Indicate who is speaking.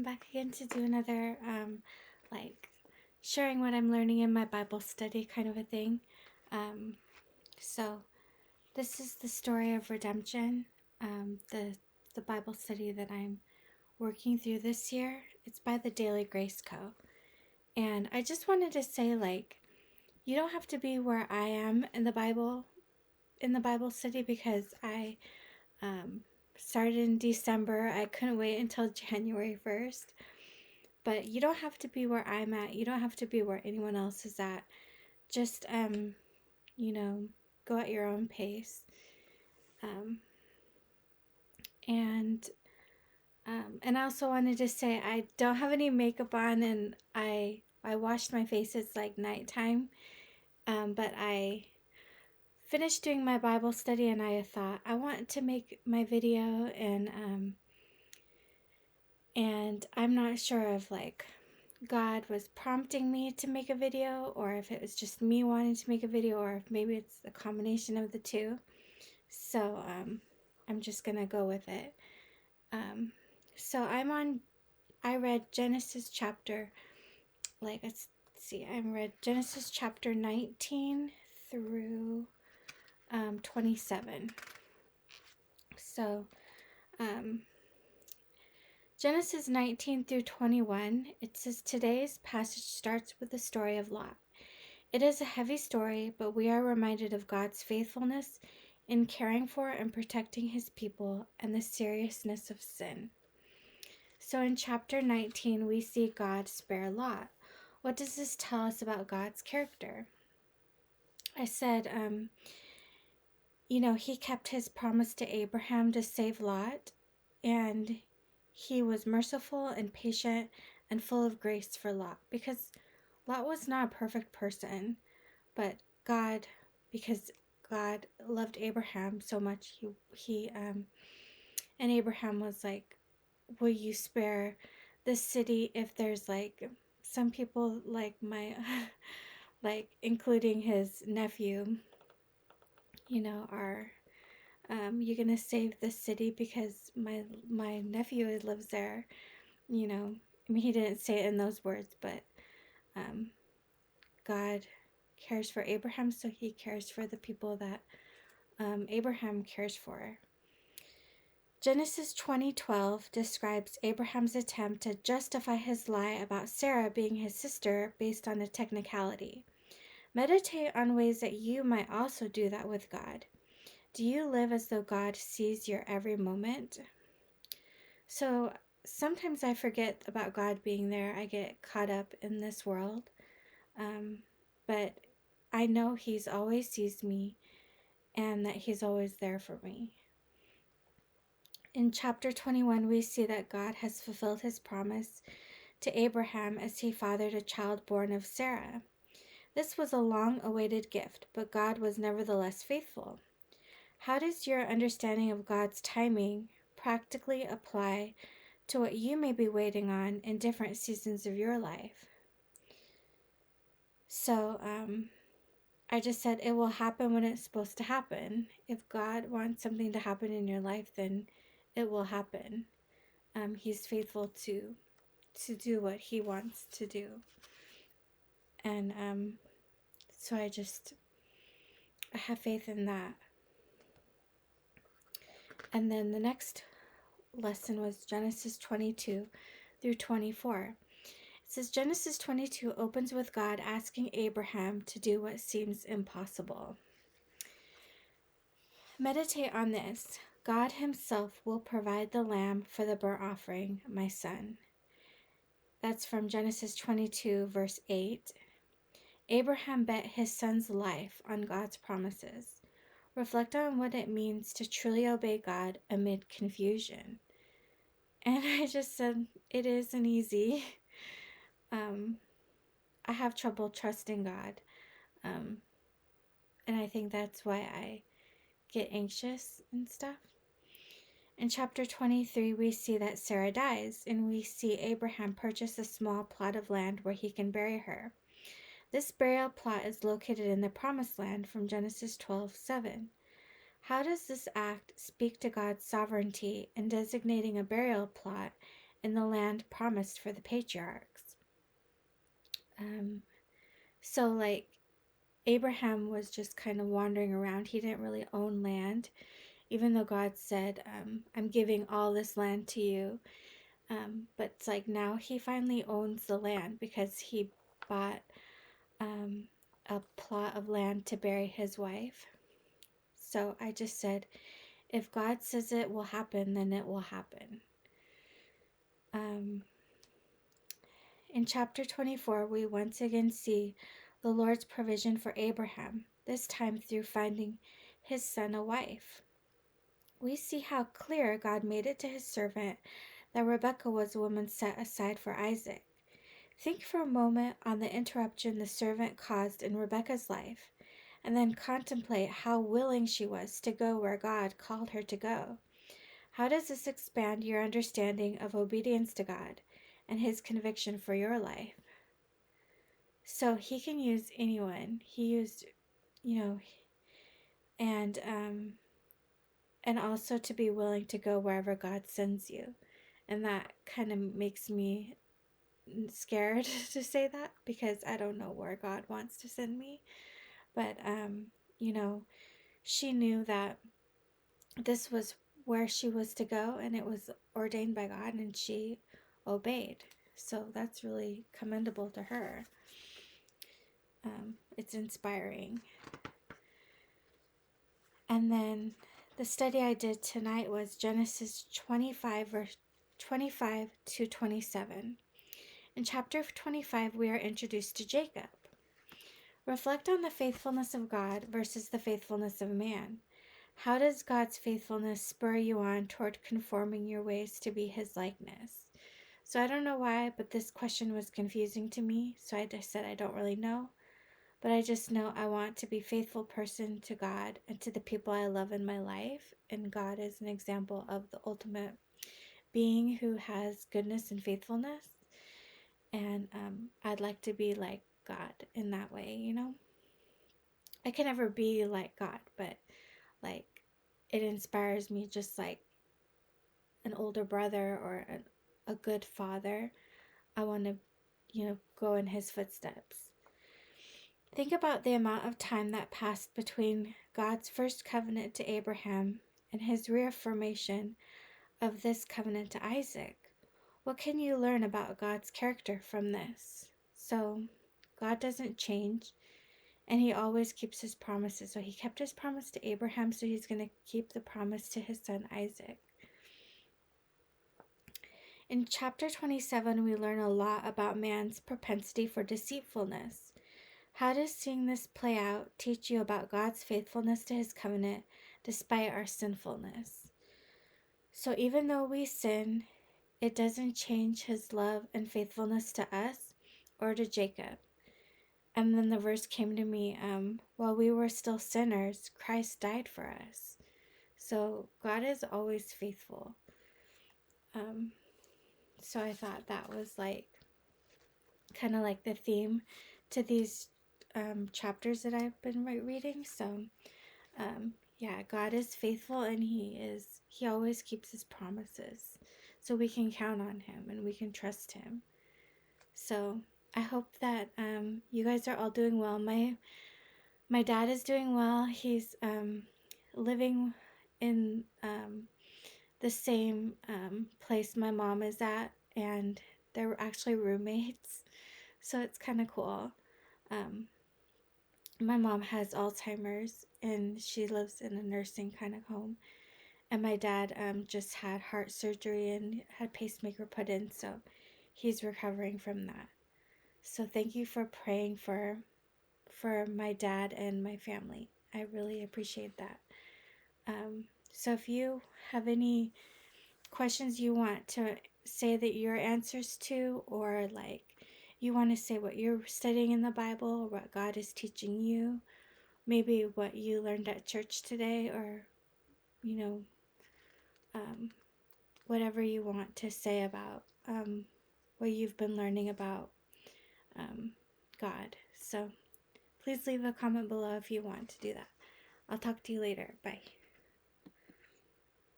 Speaker 1: back again to do another, like, sharing what I'm learning in my Bible study kind of a thing. Um, so, this is the story of redemption, the Bible study that I'm working through this year. It's by the Daily Grace Co. And I just wanted to say, like, you don't have to be where I am in the Bible study, because I um, started in December. I couldn't wait until January 1st. But you don't have to be where I'm at. You don't have to be where anyone else is at. Just, you know, go at your own pace. Um, and and I also wanted to say I don't have any makeup on, and I washed my face. It's like nighttime. But I finished doing my Bible study, and I thought I want to make my video, and I'm not sure if like God was prompting me to make a video, or if it was just me wanting to make a video, or if maybe it's a combination of the two. So I'm just gonna go with it. Um, so I read Genesis chapter, let's see, I read Genesis chapter 19 through 27. So um, Genesis 19 through 21, it says today's passage starts with the story of Lot. It is a heavy story, but we are reminded of God's faithfulness in caring for and protecting his people and the seriousness of sin. So in chapter 19, we see God spare Lot. What does this tell us about God's character? I said, he kept his promise to Abraham to save Lot, and he was merciful and patient and full of grace for Lot, because Lot was not a perfect person, but because God loved Abraham so much, he and Abraham was like, will you spare this city if there's like some people like my like including his nephew, are you gonna save this city because my nephew lives there, I mean, he didn't say it in those words, but um God cares for Abraham, so he cares for the people that Abraham cares for. Genesis 20:12 describes Abraham's attempt to justify his lie about Sarah being his sister based on a technicality. Meditate on ways that you might also do that with God. Do you live as though God sees your every moment? So sometimes I forget about God being there. I get caught up in this world. But I know he's always sees me and that he's always there for me. In chapter 21, we see that God has fulfilled his promise to Abraham as he fathered a child born of Sarah. This was a long-awaited gift, but God was nevertheless faithful. How does your understanding of God's timing practically apply to what you may be waiting on in different seasons of your life? So, I just said it will happen when it's supposed to happen. If God wants something to happen in your life, then it will happen. He's faithful to do what he wants to do. And so I have faith in that. And then the next lesson was Genesis 22 through 24. It says Genesis 22 opens with God asking Abraham to do what seems impossible. Meditate on this. God himself will provide the lamb for the burnt offering, my son. That's from Genesis 22, verse 8. Abraham bet his son's life on God's promises. Reflect on what it means to truly obey God amid confusion. And I just said, it isn't easy. I have trouble trusting God. And I think that's why I get anxious and stuff. In chapter 23, we see that Sarah dies, and we see Abraham purchase a small plot of land where he can bury her. This burial plot is located in the Promised Land from Genesis 12:7. How does this act speak to God's sovereignty in designating a burial plot in the land promised for the patriarchs. So like Abraham was just kind of wandering around. He didn't really own land, even though God said, I'm giving all this land to you. But it's like now he finally owns the land because he bought a plot of land to bury his wife. So I just said, if God says it will happen, then it will happen. In chapter 24, we once again see the Lord's provision for Abraham, this time through finding his son a wife. We see how clear God made it to his servant that Rebekah was a woman set aside for Isaac. Think for a moment on the interruption the servant caused in Rebekah's life, and then contemplate how willing she was to go where God called her to go. How does this expand your understanding of obedience to God and his conviction for your life? So he can use anyone. He used, and also to be willing to go wherever God sends you. And that kind of makes me scared to say that because I don't know where God wants to send me. But she knew that this was where she was to go, and it was ordained by God, and she obeyed. So that's really commendable to her. It's inspiring. And then the study I did tonight was Genesis 25, verse 25 to 27. In chapter 25, we are introduced to Jacob. Reflect on the faithfulness of God versus the faithfulness of man. How does God's faithfulness spur you on toward conforming your ways to be his likeness? So I don't know why, but this question was confusing to me, so I just said I don't really know. But I just know I want to be a faithful person to God and to the people I love in my life, and God is an example of the ultimate being who has goodness and faithfulness, and I'd like to be like God in that way, I can never be like God, but like it inspires me just like an older brother or a good father. I want to, go in his footsteps. Think about the amount of time that passed between God's first covenant to Abraham and his reaffirmation of this covenant to Isaac. What can you learn about God's character from this? So, God doesn't change, and he always keeps his promises. So he kept his promise to Abraham, so he's going to keep the promise to his son Isaac. In chapter 27, we learn a lot about man's propensity for deceitfulness. How does seeing this play out teach you about God's faithfulness to his covenant despite our sinfulness? So even though we sin, it doesn't change his love and faithfulness to us or to Jacob. And then the verse came to me, while we were still sinners, Christ died for us. So God is always faithful. So I thought that was like kind of like the theme to these chapters that I've been reading. So yeah, God is faithful, and he always keeps his promises. So we can count on him and we can trust him. So I hope that you guys are all doing well. My dad is doing well. He's living in the same place my mom is at, and they're actually roommates. So it's kind of cool. My mom has Alzheimer's, and she lives in a nursing kind of home. And my dad just had heart surgery and had pacemaker put in, so he's recovering from that. So thank you for praying for my dad and my family. I really appreciate that. So if you have any questions you want to say that your answers to, or like you want to say what you're studying in the Bible, or what God is teaching you, maybe what you learned at church today, or whatever you want to say about what you've been learning about God. So please leave a comment below if you want to do that. I'll talk to you later. Bye.